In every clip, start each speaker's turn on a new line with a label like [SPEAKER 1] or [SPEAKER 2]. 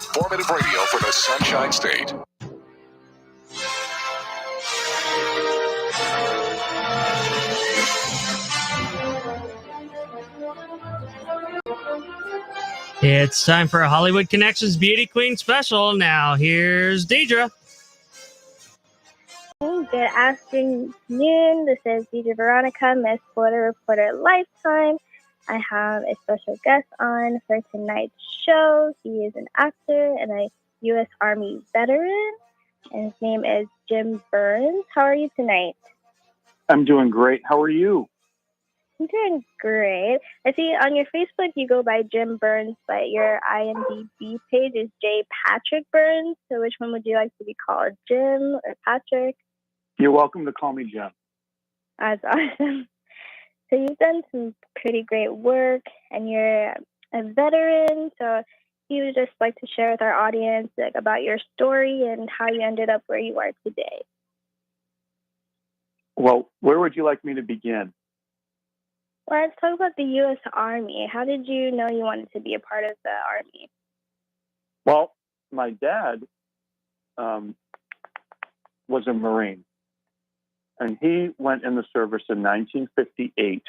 [SPEAKER 1] informative radio for the Sunshine State.
[SPEAKER 2] It's time for a Hollywood Connections Beauty Queen special. Now, here's Deidre.
[SPEAKER 3] Good afternoon. This is Deidre Veronica, Miss Florida Reporter Lifetime. I have a special guest on for tonight's show. He is an actor and a U.S. Army veteran, and his name is Jim Burns. How are you tonight?
[SPEAKER 4] I'm doing great. How are you?
[SPEAKER 3] I'm doing great. I see on your Facebook you go by Jim Burns, but your IMDb page is J. Patrick Burns. So which one would you like to be called, Jim or Patrick?
[SPEAKER 4] You're welcome to call me Jim.
[SPEAKER 3] That's awesome. So you've done some pretty great work, and you're a veteran. So you would just like to share with our audience about your story and how you ended up where you are today.
[SPEAKER 4] Well, where would you like me to begin?
[SPEAKER 3] Well, let's talk about the U.S. Army. How did you know you wanted to be a part of the Army?
[SPEAKER 4] Well, my dad was a Marine, and he went in the service in 1958,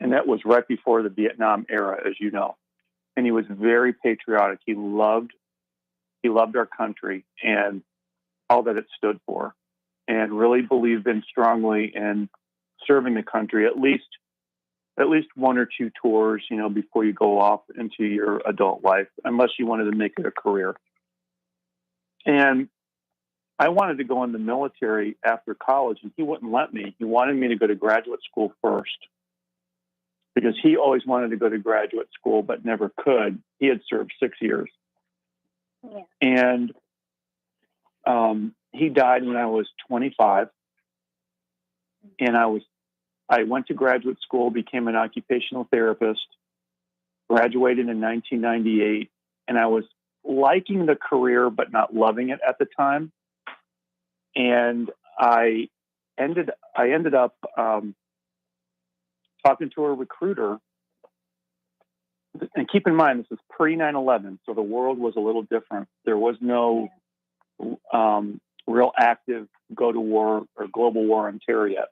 [SPEAKER 4] and that was right before the Vietnam era, as you know. And he was very patriotic. He loved our country and all that it stood for, and really believed strongly in serving the country, at least one or two tours, before you go off into your adult life, unless you wanted to make it a career. And I wanted to go in the military after college, and he wouldn't let me. He wanted me to go to graduate school first, because he always wanted to go to graduate school but never could. He had served 6 years.
[SPEAKER 3] Yeah.
[SPEAKER 4] And he died when I was 25. And I went to graduate school, became an occupational therapist, graduated in 1998, and I was liking the career but not loving it at the time. And I ended up talking to a recruiter. And keep in mind, this is pre 9/11, so the world was a little different. There was no real active go to war or global war on terror yet.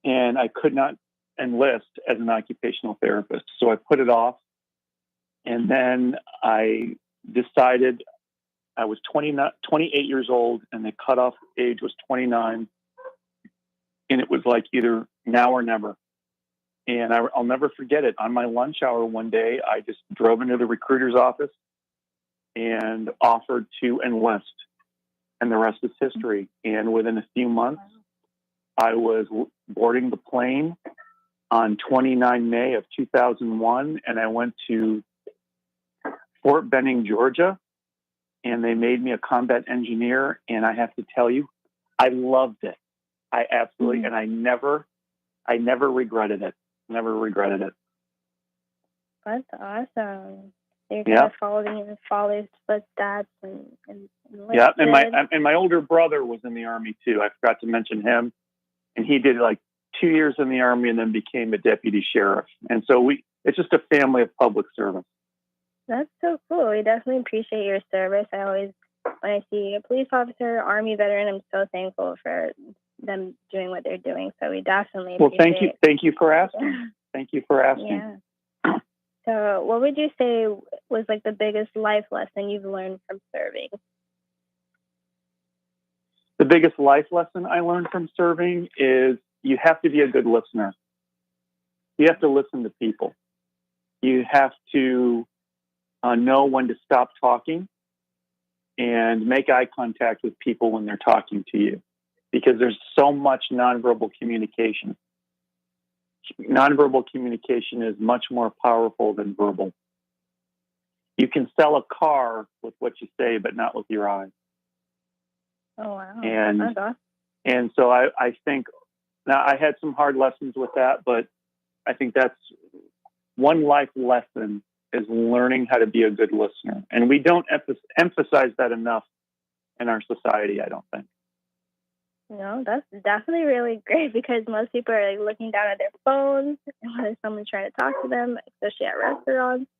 [SPEAKER 4] And I could not enlist as an occupational therapist. So I put it off. And then I decided I was 28 years old, and the cutoff age was 29. And it was like either now or never. And I'll never forget it. On my lunch hour one day, I just drove into the recruiter's office and offered to enlist. And the rest is history. And within a few months, I was boarding the plane on 29 May of 2001, and I went to Fort Benning, Georgia, and they made me a combat engineer. And I have to tell you, I loved it. I absolutely, and I never regretted it. Never regretted it.
[SPEAKER 3] That's awesome. You're kind of following in his father's footsteps and
[SPEAKER 4] yeah. And my older brother was in the Army too. I forgot to mention him. And he did like 2 years in the Army and then became a deputy sheriff. And so it's just a family of public servants.
[SPEAKER 3] That's so cool. We definitely appreciate your service. When I see a police officer, Army veteran, I'm so thankful for them doing what they're doing. So we definitely appreciate it.
[SPEAKER 4] Thank you for asking. Thank you for asking.
[SPEAKER 3] Yeah. So what would you say was like the biggest life lesson you've learned from serving?
[SPEAKER 4] The biggest life lesson I learned from serving is you have to be a good listener. You have to listen to people. You have to know when to stop talking and make eye contact with people when they're talking to you, because there's so much nonverbal communication. Nonverbal communication is much more powerful than verbal. You can sell a car with what you say, but not with your eyes.
[SPEAKER 3] Oh, wow.
[SPEAKER 4] And so I think, now I had some hard lessons with that, but I think that's one life lesson, is learning how to be a good listener. And we don't emphasize that enough in our society, I don't think.
[SPEAKER 3] No, that's definitely really great, because most people are like looking down at their phones and when someone's trying to talk to them, especially at restaurants.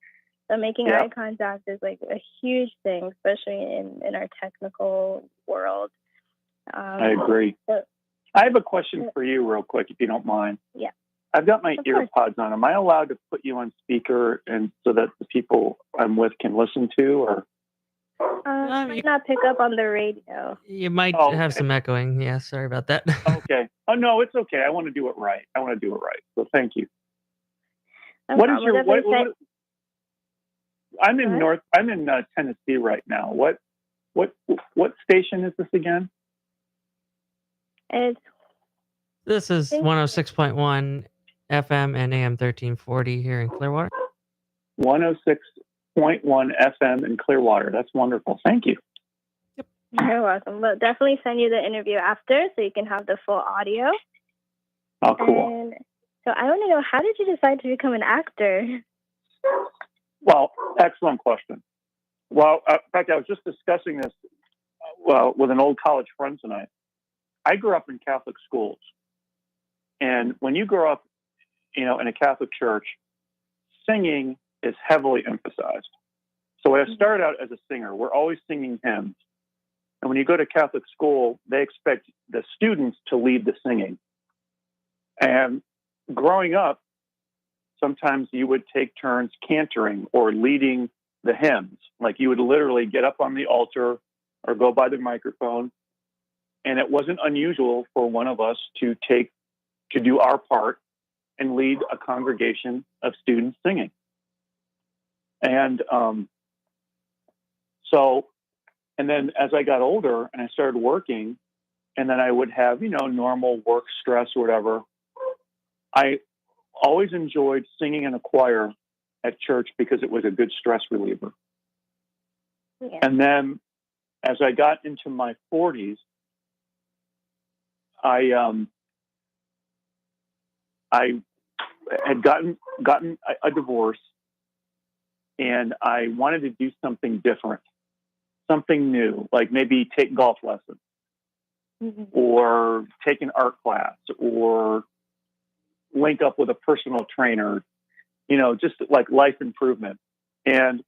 [SPEAKER 3] So making
[SPEAKER 4] Yeah.
[SPEAKER 3] eye contact is like a huge thing, especially in our technical world.
[SPEAKER 4] I agree.
[SPEAKER 3] So,
[SPEAKER 4] I have a question for you, real quick, if you don't mind.
[SPEAKER 3] yeah.
[SPEAKER 4] I've got my
[SPEAKER 3] Of course.
[SPEAKER 4] earpods on. Am I allowed to put you on speaker and so that the people I'm with can listen to? Or
[SPEAKER 3] Might not pick up on the radio.
[SPEAKER 2] You might
[SPEAKER 4] Oh,
[SPEAKER 2] have
[SPEAKER 4] okay.
[SPEAKER 2] some echoing. Yeah, sorry about that.
[SPEAKER 4] Okay. Oh no, it's okay. I want to do it right. So thank you.
[SPEAKER 3] No
[SPEAKER 4] What is
[SPEAKER 3] problem.
[SPEAKER 4] your
[SPEAKER 3] We'll definitely
[SPEAKER 4] I'm in
[SPEAKER 3] What?
[SPEAKER 4] North. I'm in Tennessee right now. What station is this again?
[SPEAKER 3] It's
[SPEAKER 2] This is 106.1 FM and AM 1340 here in Clearwater.
[SPEAKER 4] 106.1 FM in Clearwater. That's wonderful. Thank you.
[SPEAKER 3] You're welcome. We'll definitely send you the interview after so you can have the full audio.
[SPEAKER 4] Oh, cool.
[SPEAKER 3] And so I want to know, how did you decide to become an actor?
[SPEAKER 4] Well, excellent question. Well, in fact, I was just discussing this with an old college friend tonight. I grew up in Catholic schools. And when you grow up, in a Catholic church, singing is heavily emphasized. So when I started out as a singer, we're always singing hymns. And when you go to Catholic school, they expect the students to lead the singing. And growing up, sometimes you would take turns cantoring or leading the hymns. Like you would literally get up on the altar or go by the microphone. And it wasn't unusual for one of us to do our part and lead a congregation of students singing. And and then as I got older and I started working, and then I would have, normal work stress or whatever, I always enjoyed singing in a choir at church because it was a good stress reliever.
[SPEAKER 3] Yeah.
[SPEAKER 4] And then as I got into my 40s, I had gotten a divorce, and I wanted to do something different, something new, like maybe take golf lessons or take an art class or link up with a personal trainer, just like life improvement. And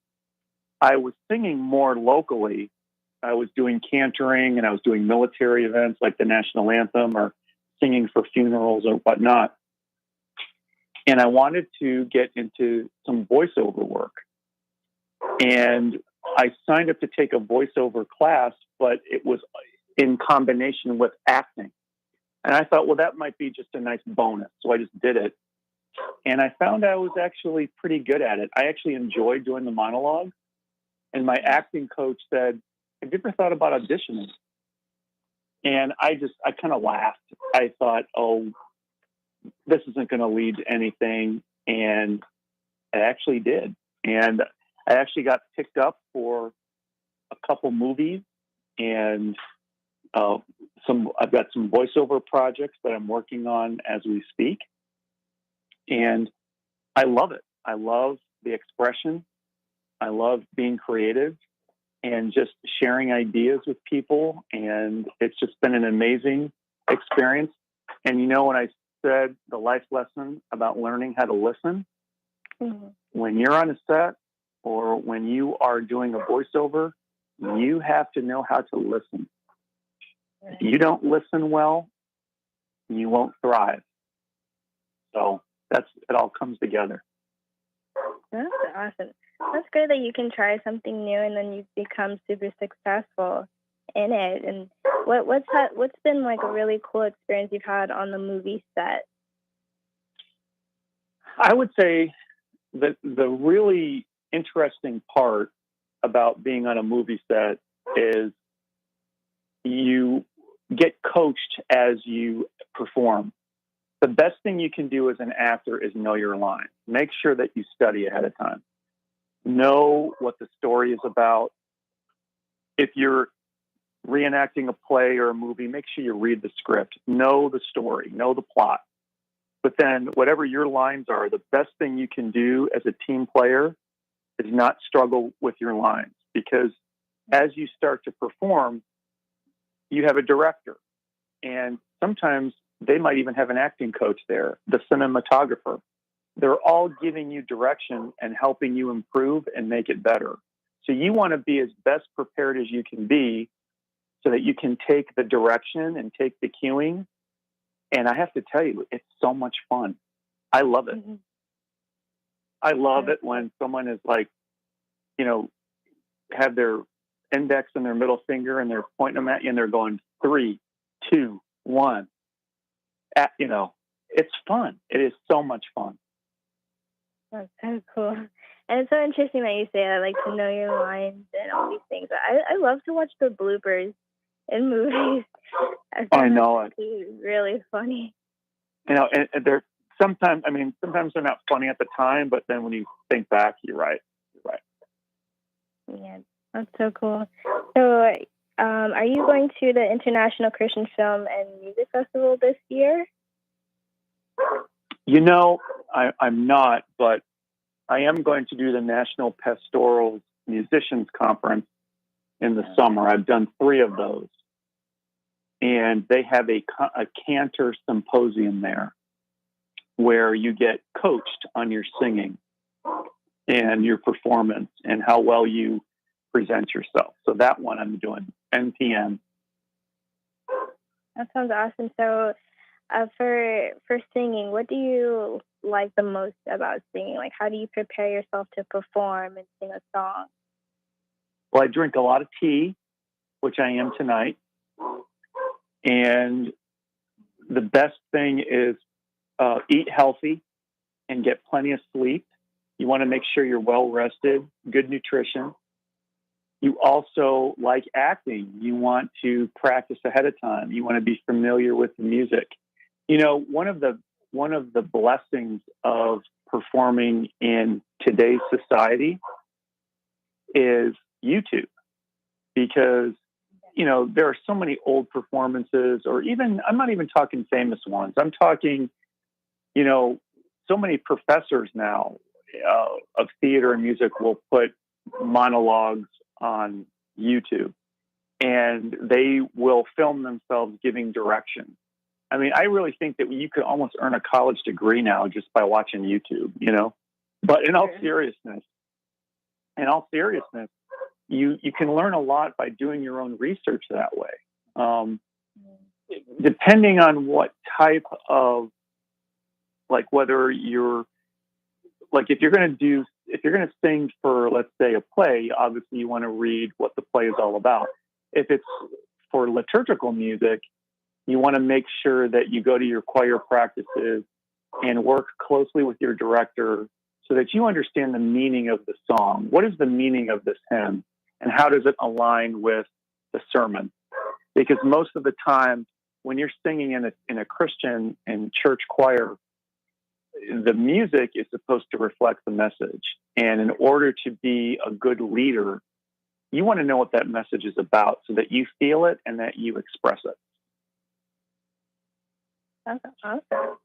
[SPEAKER 4] I was singing more locally. I was doing cantoring and I was doing military events like the national anthem or singing for funerals or whatnot. And I wanted to get into some voiceover work. And I signed up to take a voiceover class, but it was in combination with acting. And I thought, well, that might be just a nice bonus. So I just did it. And I found I was actually pretty good at it. I actually enjoyed doing the monologue. And my acting coach said, have you ever thought about auditioning? And I kind of laughed. I thought, oh, this isn't going to lead to anything. And it actually did. And I actually got picked up for a couple movies, and I've got some voiceover projects that I'm working on as we speak. And I love it. I love the expression. I love being creative and just sharing ideas with people. And it's just been an amazing experience. And when I said the life lesson about learning how to listen, when you're on a set or when you are doing a voiceover, you have to know how to listen. If you don't listen well, you won't thrive. So it all comes together.
[SPEAKER 3] That's awesome. That's great that you can try something new and then you become super successful in it. And what's been like a really cool experience you've had on the movie set?
[SPEAKER 4] I would say that the really interesting part about being on a movie set is you get coached as you perform. The best thing you can do as an actor is know your lines. Make sure that you study ahead of time. Know what the story is about. If you're reenacting a play or a movie, make sure you read the script. Know the story. Know the plot. But then whatever your lines are, the best thing you can do as a team player is not struggle with your lines. Because as you start to perform, you have a director. And sometimes they might even have an acting coach there, the cinematographer. they're all giving you direction and helping you improve and make it better. So you want to be as best prepared as you can be so that you can take the direction and take the cueing. And I have to tell you, it's so much fun. I love it.
[SPEAKER 3] Mm-hmm.
[SPEAKER 4] I love it when someone is like, you know, have their index and their middle finger and they're pointing them at you and they're going 3, 2, 1. You know, it's fun. It is so much fun.
[SPEAKER 3] That's so cool. And it's so interesting that you say that, like, to know your lines and all these things. I love to watch the bloopers in movies.
[SPEAKER 4] I know it.
[SPEAKER 3] It's really funny.
[SPEAKER 4] You know, and they're sometimes they're not funny at the time, but then when you think back, you're right. You're right.
[SPEAKER 3] Yeah, that's so cool. So, are you going to the International Christian Film and Music Festival this year?
[SPEAKER 4] You know, I'm not, but I am going to do the National Pastoral Musicians Conference in the summer. I've done 3 of those. And they have a cantor symposium there where you get coached on your singing and your performance and how well you present yourself. So that one I'm doing, NPM.
[SPEAKER 3] That sounds awesome. So, for singing, what do you like the most about singing? Like, how do you prepare yourself to perform and sing a song?
[SPEAKER 4] Well, I drink a lot of tea, which I am tonight. And the best thing is eat healthy and get plenty of sleep. You want to make sure you're well rested, good nutrition. You also like acting. You want to practice ahead of time. You want to be familiar with the music. You know, one of the blessings of performing in today's society is YouTube, because, you know, there are so many old performances, or even, I'm not even talking famous ones. I'm talking, you know, so many professors now of theater and music will put monologues on YouTube, and they will film themselves giving direction. I mean, I really think that you could almost earn a college degree now just by watching YouTube, you know. But in all seriousness, you can learn a lot by doing your own research that way. Depending on what type of, like, whether you're, like, if you're going to sing for, let's say, a play, obviously you want to read what the play is all about. If it's for liturgical music, you want to make sure that you go to your choir practices and work closely with your director so that you understand the meaning of the song. What is the meaning of this hymn? And how does it align with the sermon? Because most of the time, when you're singing in a Christian and church choir, the music is supposed to reflect the message. And in order to be a good leader, you want to know what that message is about so that you feel it and that you express it.
[SPEAKER 3] That's awesome.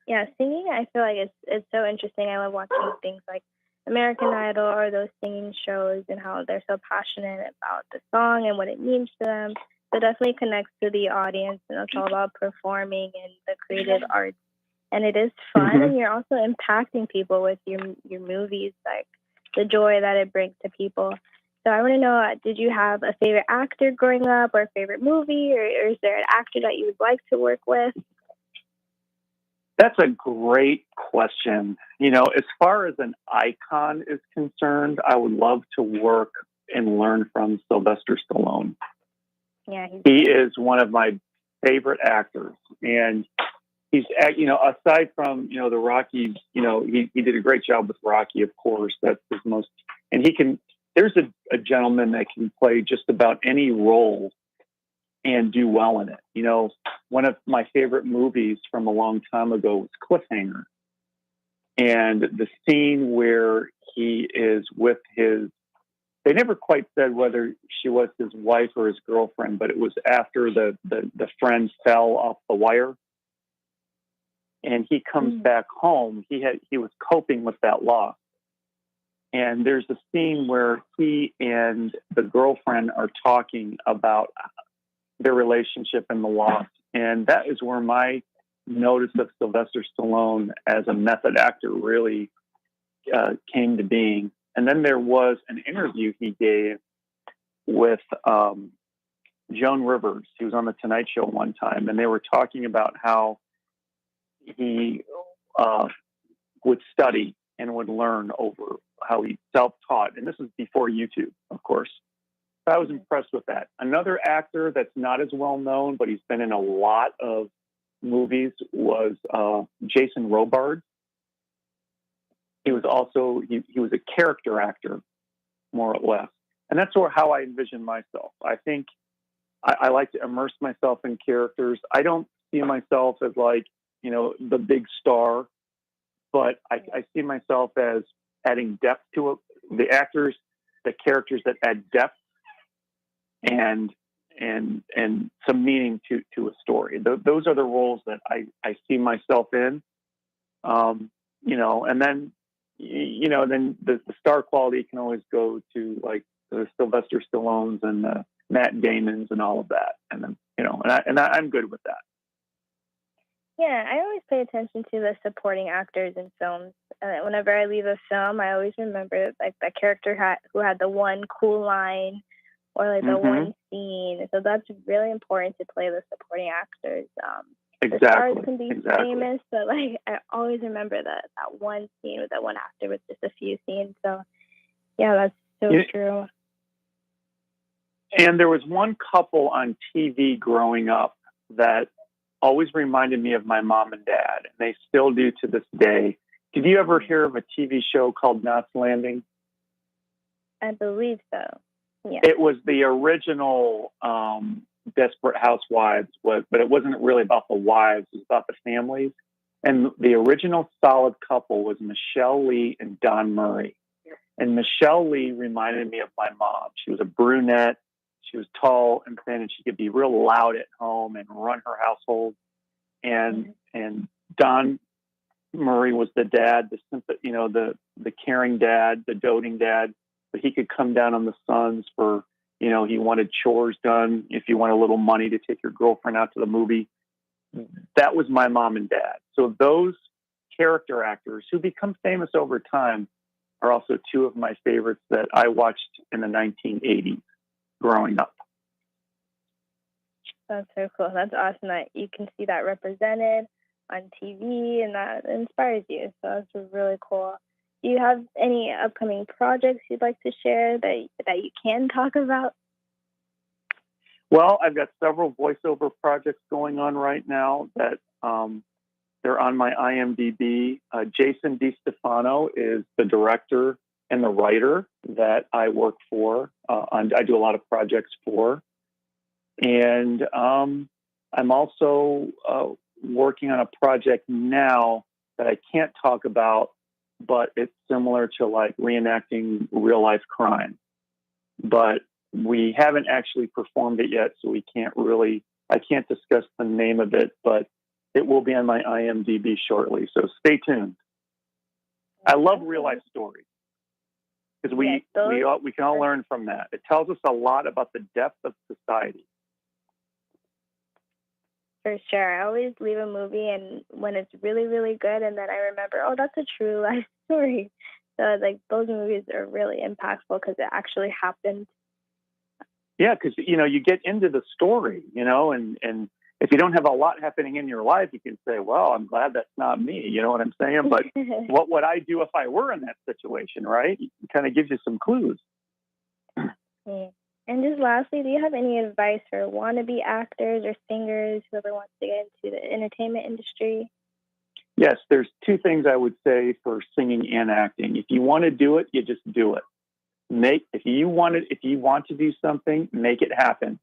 [SPEAKER 3] Yeah, singing, I feel like it's so interesting. I love watching things like American Idol or those singing shows and how they're so passionate about the song and what it means to them. So it definitely connects to the audience, and it's all about performing and the creative arts. And it is fun, and you're also impacting people with your movies, like the joy that it brings to people. So I want to know, did you have a favorite actor growing up, or a favorite movie, or is there an actor that you would like to work with?
[SPEAKER 4] That's a great question. You know, as far as an icon is concerned, I would love to work and learn from Sylvester Stallone.
[SPEAKER 3] Yeah,
[SPEAKER 4] he is one of my favorite actors. And he's, you know, aside from, you know, the Rocky, you know, he did a great job with Rocky, of course. That's his most, and he can, there's a gentleman that can play just about any role and do well in it. You know, one of my favorite movies from a long time ago was Cliffhanger. And the scene where he is with his, they never quite said whether she was his wife or his girlfriend, but it was after the friend fell off the wire. And he comes back home. He was coping with that loss. And there's a scene where he and the girlfriend are talking about their relationship and the loss. And that is where my notice of Sylvester Stallone as a method actor really came to being. And then there was an interview he gave with Joan Rivers. He was on the Tonight Show one time, and they were talking about how he would study and would learn over how he self-taught. And this is before YouTube, of course. So I was impressed with that. Another actor that's not as well known, but he's been in a lot of movies, was Jason Robards. He was also, he was a character actor, more or less. And that's how I envision myself. I think I like to immerse myself in characters. I don't see myself as like, the big star, but I see myself as adding depth to it. The actors, the characters that add depth and some meaning to a story. Those are the roles that I see myself in. And then, then the star quality can always go to like the Sylvester Stallones and the Matt Damons and all of that. And then, I'm good with that.
[SPEAKER 3] Yeah, I always pay attention to the supporting actors in films. Whenever I leave a film, I always remember like the character who had the one cool line or like the one scene. So that's really important to play the supporting actors. The stars can be famous, but like I always remember that one scene with that one actor with just a few scenes. So yeah, that's so true.
[SPEAKER 4] And there was one couple on TV growing up that always reminded me of my mom and dad, and they still do to this day. Did you ever hear of a TV show called Knots Landing?
[SPEAKER 3] I believe so. Yeah.
[SPEAKER 4] It was the original Desperate Housewives, but it wasn't really about the wives, it was about the families. And the original solid couple was Michelle Lee and Don Murray. And Michelle Lee reminded me of my mom. She was a brunette. She was tall and thin, and she could be real loud at home and run her household. And Don Murray was the dad, the caring dad, the doting dad. But he could come down on the sons for, he wanted chores done. If you want a little money to take your girlfriend out to the movie, that was my mom and dad. So those character actors who become famous over time are also two of my favorites that I watched in the 1980s. Growing up.
[SPEAKER 3] That's so cool. That's awesome that you can see that represented on TV and that inspires you. So that's really cool. Do you have any upcoming projects you'd like to share that you can talk about?
[SPEAKER 4] Well, I've got several voiceover projects going on right now that they're on my IMDb. Jason DiStefano is the director and the writer that I work for. I do a lot of projects for. And I'm also working on a project now that I can't talk about, but it's similar to like reenacting real life crime. But we haven't actually performed it yet, so I can't discuss the name of it, but it will be on my IMDb shortly. So stay tuned. I love real life stories. Because we can all learn from that. It tells us a lot about the depth of society.
[SPEAKER 3] For sure. I always leave a movie and when it's really, really good, and then I remember, oh, that's a true life story. So like those movies are really impactful because it actually happened.
[SPEAKER 4] Yeah, because you get into the story, and if you don't have a lot happening in your life, you can say, well, I'm glad that's not me. You know what I'm saying? But what would I do if I were in that situation, right? It kind of gives you some clues.
[SPEAKER 3] Yeah. And just lastly, do you have any advice for wannabe actors or singers, whoever wants to get into the entertainment industry?
[SPEAKER 4] Yes, there's two things I would say for singing and acting. If you want to do it, you just do it. If you want to do something, make it happen.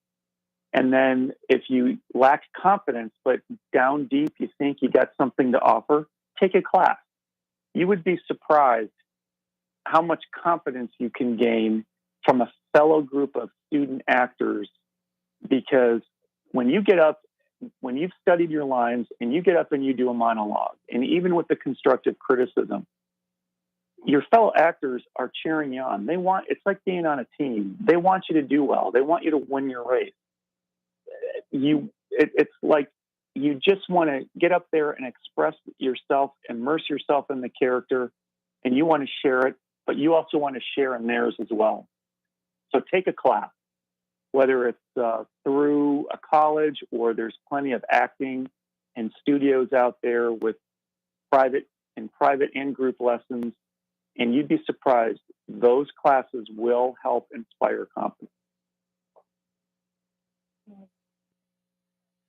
[SPEAKER 4] And then if you lack confidence, but down deep you think you got something to offer, take a class. You would be surprised how much confidence you can gain from a fellow group of student actors, because when you've studied your lines and you get up and you do a monologue, and even with the constructive criticism, your fellow actors are cheering you on. It's like being on a team. They want you to do well. They want you to win your race. It's like you just want to get up there and express yourself, immerse yourself in the character, and you want to share it, but you also want to share in theirs as well. So take a class, whether it's through a college or there's plenty of acting and studios out there with private and group lessons, and you'd be surprised. Those classes will help inspire confidence.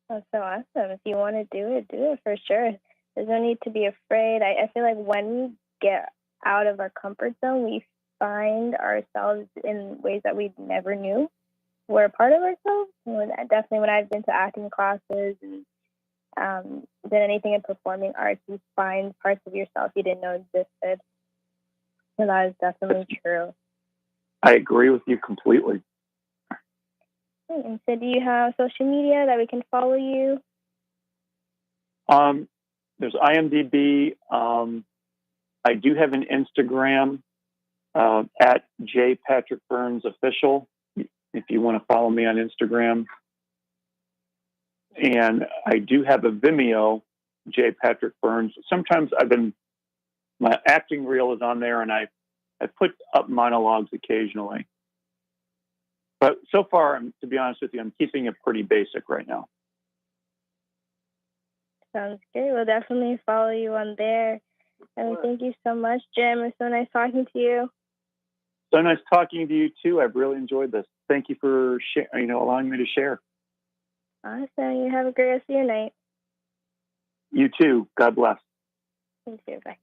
[SPEAKER 3] That's so awesome. If you want to do it for sure. There's no need to be afraid. I feel like when we get out of our comfort zone, we find ourselves in ways that we never knew were a part of ourselves. Definitely when I've been to acting classes and done anything in performing arts, you find parts of yourself you didn't know existed. So that is definitely true.
[SPEAKER 4] I agree with you completely.
[SPEAKER 3] And so do you have social media that we can follow you?
[SPEAKER 4] There's IMDb. I do have an Instagram at J. Patrick Burns Official, if you want to follow me on Instagram. And I do have a Vimeo, J. Patrick Burns. Sometimes my acting reel is on there, and I put up monologues occasionally. But so far, to be honest with you, I'm keeping it pretty basic right now.
[SPEAKER 3] Sounds good. We'll definitely follow you on there. And thank you so much, Jim. It was so nice talking to you.
[SPEAKER 4] So nice talking to you too. I've really enjoyed this. Thank you for allowing me to share.
[SPEAKER 3] Awesome. You have a great rest of your night.
[SPEAKER 4] You too. God bless.
[SPEAKER 3] Thank you. Bye.